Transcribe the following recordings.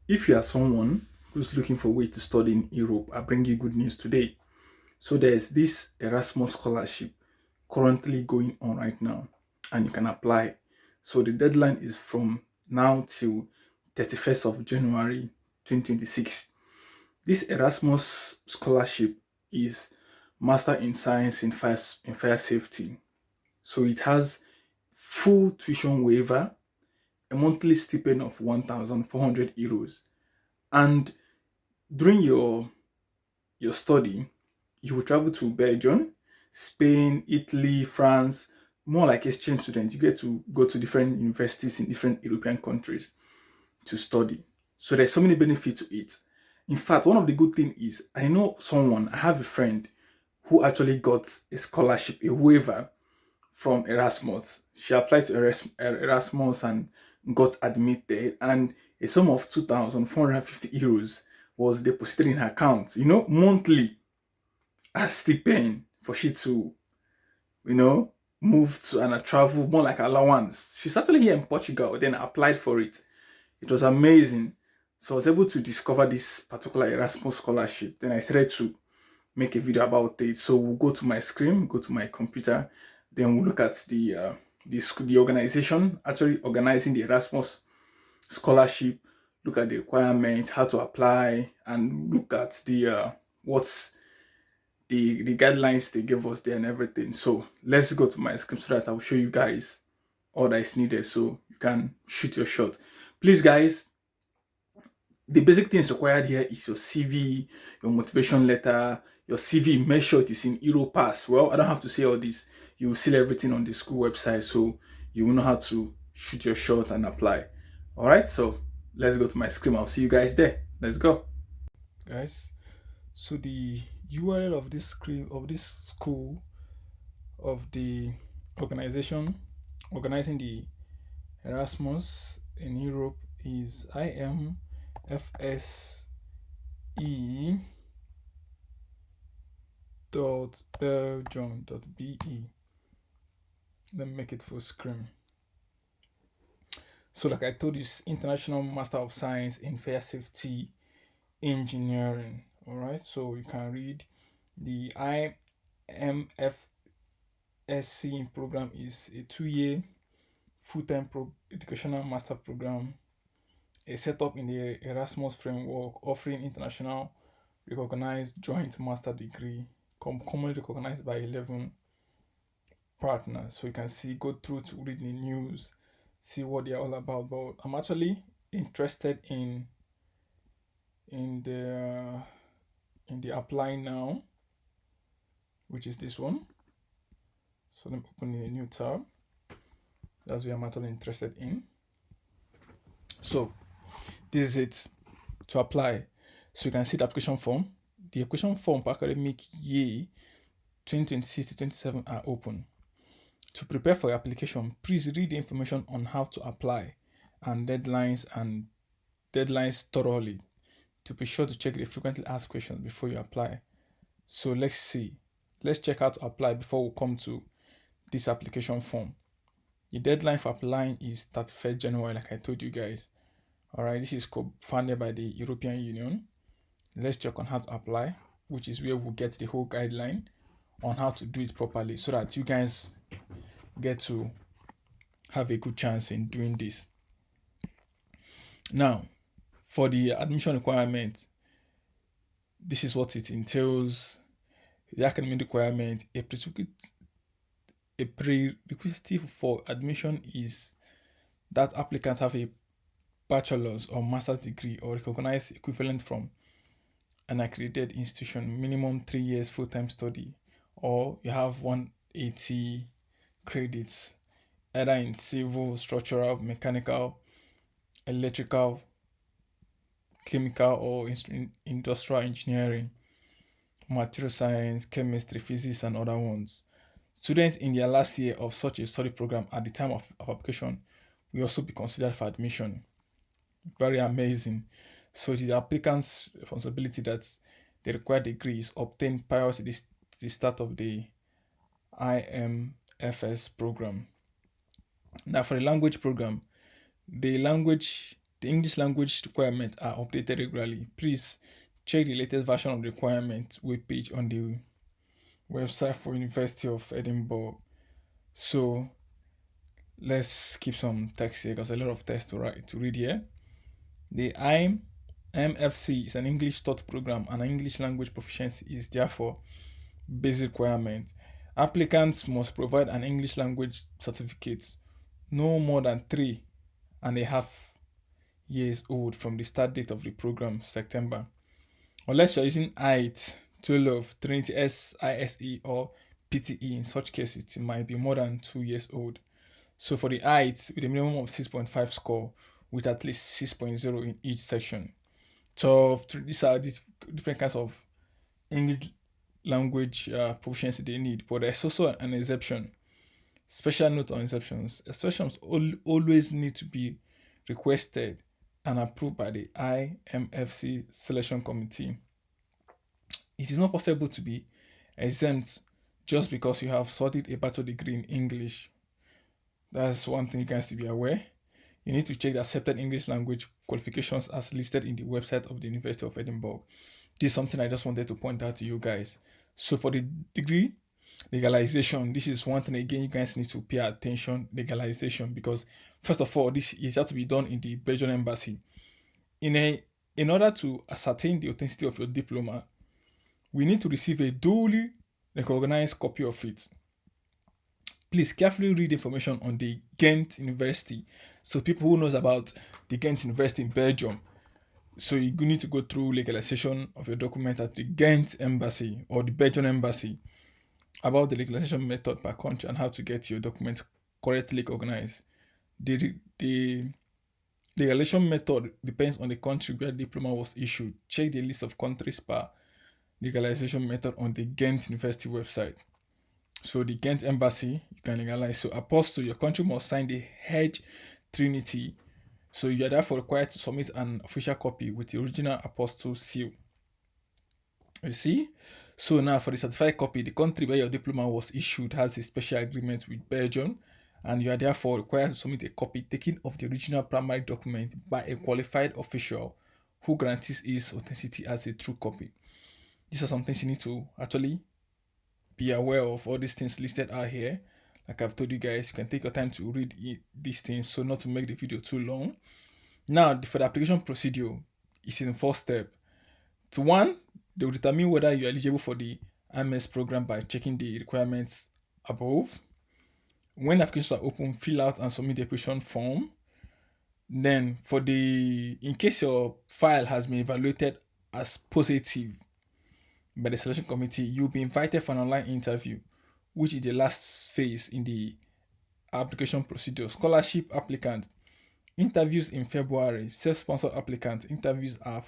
If you are someone who's looking for a way to study in Europe, I bring you good news today. So there's this Erasmus scholarship currently going on right now, and you can apply. So the deadline is from now till 31st of January 2026. This Erasmus scholarship is Master in Science in Fire Safety. So it has full tuition waiver, a monthly stipend of 1,400 euros, and during your study, you will travel to Belgium, Spain, Italy, France, more like exchange students. You get to go to different universities in different European countries to study. So there's so many benefits to it. In fact, one of the good things is I have a friend who actually got a scholarship, a waiver from Erasmus. She applied to Erasmus and got admitted, and a sum of 2,450 euros was deposited in her account, monthly as stipend for she to, you know, move to and travel more like allowance. She's actually here in Portugal, then applied for it. It was amazing. So I was able to discover this particular Erasmus scholarship. Then I started to make a video about it. So we'll go to my screen, go to my computer, then we'll look at the organization actually organizing the Erasmus scholarship, look at the requirement, how to apply, and look at what's the guidelines they gave us there and everything. So let's go to my screen so that I'll show you guys all that is needed so you can shoot your shot. Please, guys, the basic things required here is your CV, your motivation letter, your CV. Make sure it is in Europass. Well, I don't have to say all this. You will see everything on the school website, so you will know how to shoot your shot and apply. All right, so let's go to my screen. I'll see you guys there. Let's go, guys. So the URL of this school of the organization organizing the Erasmus in Europe is imfse.belgium.be. Let me make it full screen. So like I told you, it's International Master of Science in Fire Safety Engineering. All right, so you can read the IMFSC program is a 2-year full-time educational master program, a setup in the Erasmus framework, offering international recognized joint master degree, commonly recognized by 11 partners. So you can go through to read the news, see what they're all about. But I'm actually interested in the apply now, which is this one. So let me open a new tab. That's what I'm actually interested in. So this is it to apply. So you can see the application form. The application form for academic year 2026 to 27 are open. To prepare for your application, please read the information on how to apply and deadlines thoroughly to be sure to check the frequently asked questions before you apply. So let's see. Let's check how to apply before we come to this application form. The deadline for applying is 31st January, like I told you guys. All right, this is funded by the European Union. Let's check on how to apply, which is where we'll get the whole guideline on how to do it properly so that you guys get to have a good chance in doing this. Now, for the admission requirement, this is what it entails. The academic requirement, a prerequisite for admission is that applicant have a bachelor's or master's degree or recognized equivalent from an accredited institution, minimum 3 years full-time study, or you have 180 credits either in civil, structural, mechanical, electrical, chemical, or industrial engineering, material science, chemistry, physics, and other ones. Students in their last year of such a study program at the time of application will also be considered for admission. Very amazing. So it is the applicant's responsibility that the required degree is obtained prior to the start of the IMFS program. Now for the language program, the language The English language requirements are updated regularly. Please check the latest version of the requirement webpage on the website for University of Edinburgh. So let's keep some text here because a lot of text to read here. The IMFSE is an English taught program, and English language proficiency is therefore basic requirement. Applicants must provide an English language certificate no more than 3.5 years old from the start date of the program, September. Unless you're using IET, TOEFL, Trinity SISE, or PTE, in such cases, it might be more than 2 years old. So for the IET, with a minimum of 6.5 score, with at least 6.0 in each section. So these are these different kinds of English language proficiency they need, but there's also an exception. Special note on exceptions. Exceptions always need to be requested and approved by the IMFC selection committee. It is not possible to be exempt just because you have studied a bachelor degree in English. That's one thing you guys to be aware. You need to check the accepted English language qualifications as listed in the website of the University of Edinburgh. This is something I just wanted to point out to you guys. So for the degree legalization, this is one thing again you guys need to pay attention. Legalization, because first of all, this is has to be done in the Belgian embassy. In order to ascertain the authenticity of your diploma, we need to receive a duly recognized copy of it. Please carefully read information on the Ghent University. So people who knows about the Ghent University in Belgium, so you need to go through legalization of your document at the Ghent Embassy or the Belgian Embassy about the legalization method per country and how to get your document correctly recognized. The legalization method depends on the country where the diploma was issued. Check the list of countries per legalization method on the Ghent University website. So the Ghent Embassy, you can legalize. So apostle, your country must sign the Hedge Trinity. So you are therefore required to submit an official copy with the original apostle seal. You see? So now for the certified copy, the country where your diploma was issued has a special agreement with Belgium, and you are therefore required to submit a copy taken of the original primary document by a qualified official who guarantees its authenticity as a true copy. These are some things you need to actually be aware of. All these things listed out here. Like I've told you guys, you can take your time to read these things so not to make the video too long. Now, for the application procedure, it's in 4 steps. To 1, they will determine whether you're eligible for the MS program by checking the requirements above. When applications are open, fill out and submit the application form. Then in case your file has been evaluated as positive by the selection committee, you'll be invited for an online interview, which is the last phase in the application procedure. Scholarship applicant interviews in February. Self-sponsored applicant interviews are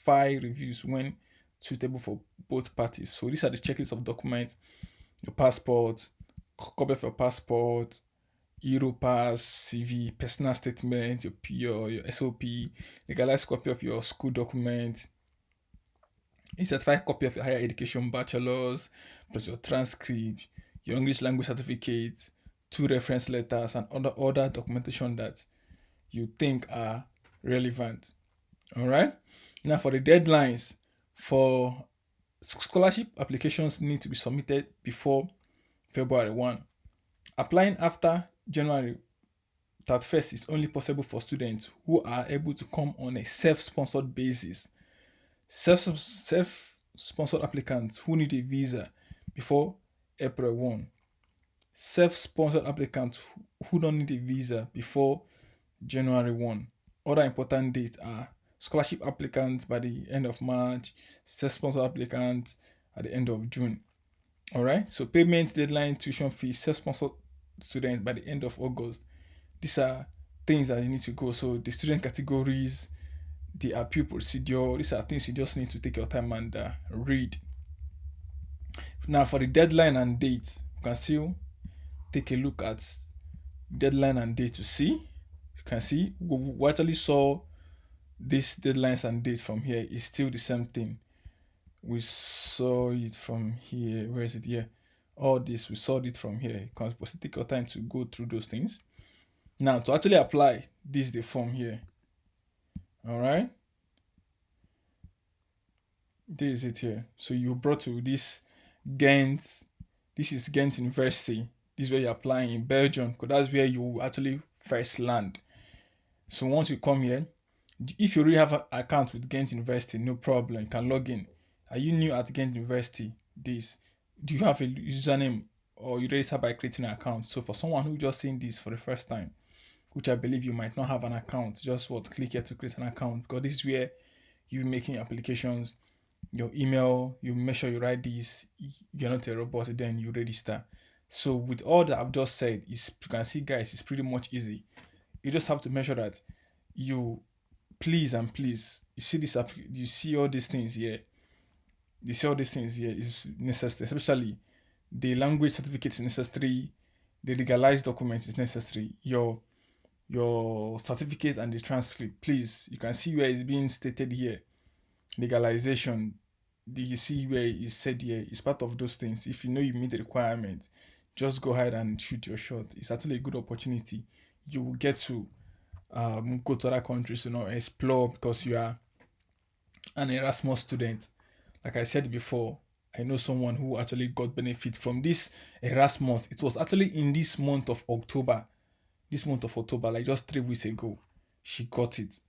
5 reviews when suitable for both parties. So these are the checklist of documents: your passport, copy of your passport, Europass, CV, personal statement, your SOP, legalized copy of your school document, a certified copy of your higher education bachelor's, plus your transcript, your English language certificate, 2 reference letters, and other documentation that you think are relevant. All right. Now for the deadlines, for scholarship applications need to be submitted before February 1. Applying after January 31st is only possible for students who are able to come on a self-sponsored basis. Self-sponsored applicants who need a visa before April 1. Self-sponsored applicants who don't need a visa before January 1. Other important dates are scholarship applicants by the end of March, self-sponsored applicants at the end of June. All right, so payment deadline, tuition fee, self-sponsored students by the end of August. These are things that you need to go. So the student categories, the appeal procedure, these are things you just need to take your time and read. Now for the deadline and date, you can still take a look at deadline and date to see. You can see we actually saw these deadlines and dates from here. Is still the same thing. We saw it from here. Where is it here? All this, we saw it from here. You can take your time to go through those things. Now, to actually apply, this is the form here. All right. This is it here. So you brought to this Ghent. This is Ghent University. This is where you're applying in Belgium, because that's where you actually first land. So once you come here, if you already have an account with Ghent University, no problem. You can log in. Are you new at Ghent University? This. Do you have a username or you register by creating an account? So for someone who just seen this for the first time, which I believe you might not have an account, just click here to create an account, because this is where you making applications, your email, you make sure you write this, you're not a robot, then you register. So with all that I've just said, is you can see guys, it's pretty much easy. You just have to make sure that you please and please, you see this you see all these things here. You see all these things here is necessary, especially the language certificate is necessary, the legalized document is necessary, your certificate and the transcript. Please, you can see where it's being stated here. Legalization, you see where it's said here, is part of those things. If you know you meet the requirements, just go ahead and shoot your shot. It's actually a good opportunity. You will get to go to other countries, explore, because you are an Erasmus student. Like I said before, I know someone who actually got benefit from this Erasmus. It was actually in this month of October. This month of October, like just 3 weeks ago, she got it.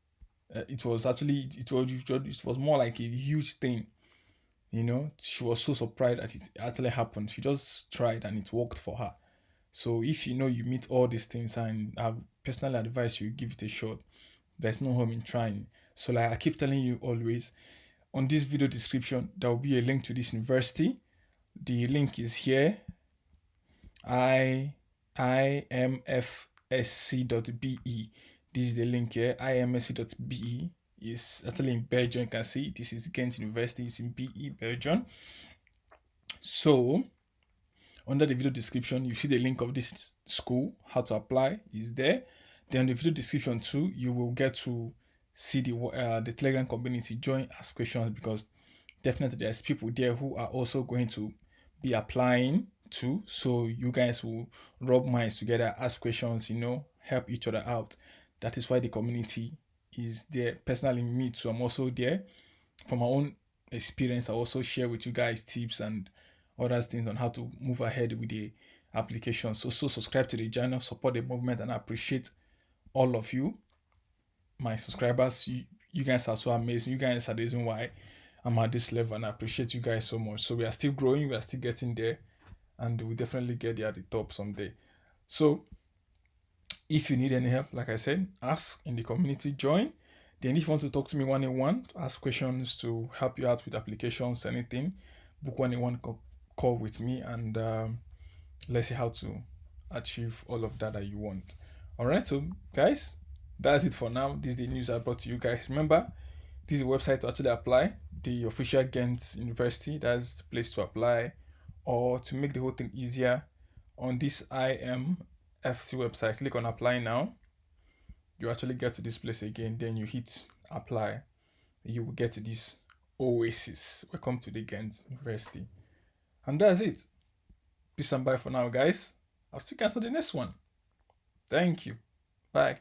It was actually it was more like a huge thing. She was so surprised that it actually happened. She just tried and it worked for her. So if you know you meet all these things, and I personally advise you give it a shot. There's no harm in trying. So like I keep telling you always, on this video description there will be a link to this university. The link is here. imfsc.be. This is the link here. imfsc.be is actually in Belgium. You can see this is Ghent University. It's in BE, Belgium. So under the video description, you see the link of this school. How to apply is there. Then the video description too, you will get to see the Telegram community. Join, ask questions, because definitely there's people there who are also going to be applying too. So you guys will rub minds together, ask questions, help each other out. That is why the community is there. Personally, me too, I'm also there. From my own experience, I also share with you guys tips and other things on how to move ahead with the application. So subscribe to the channel, support the movement, and I appreciate all of you, my subscribers. You guys are so amazing. You guys are the reason why I'm at this level, and I appreciate you guys so much. So we are still growing, we are still getting there, and we definitely get there at the top someday. So if you need any help, like I said, ask in the community, join. Then if you want to talk to me one-on-one, to ask questions, to help you out with applications, anything, book one-on-one call with me, and let's see how to achieve all of that you want. All right, so guys, that's it for now. This is the news I brought to you guys. Remember, this is a website to actually apply. The official Ghent University, that's the place to apply. Or to make the whole thing easier, on this IMFSE website, click on apply now. You actually get to this place again, then you hit apply. You will get to this oasis. Welcome to the Ghent University. And that's it. Peace and bye for now, guys. I'll see you guys on the next one. Thank you. Bye.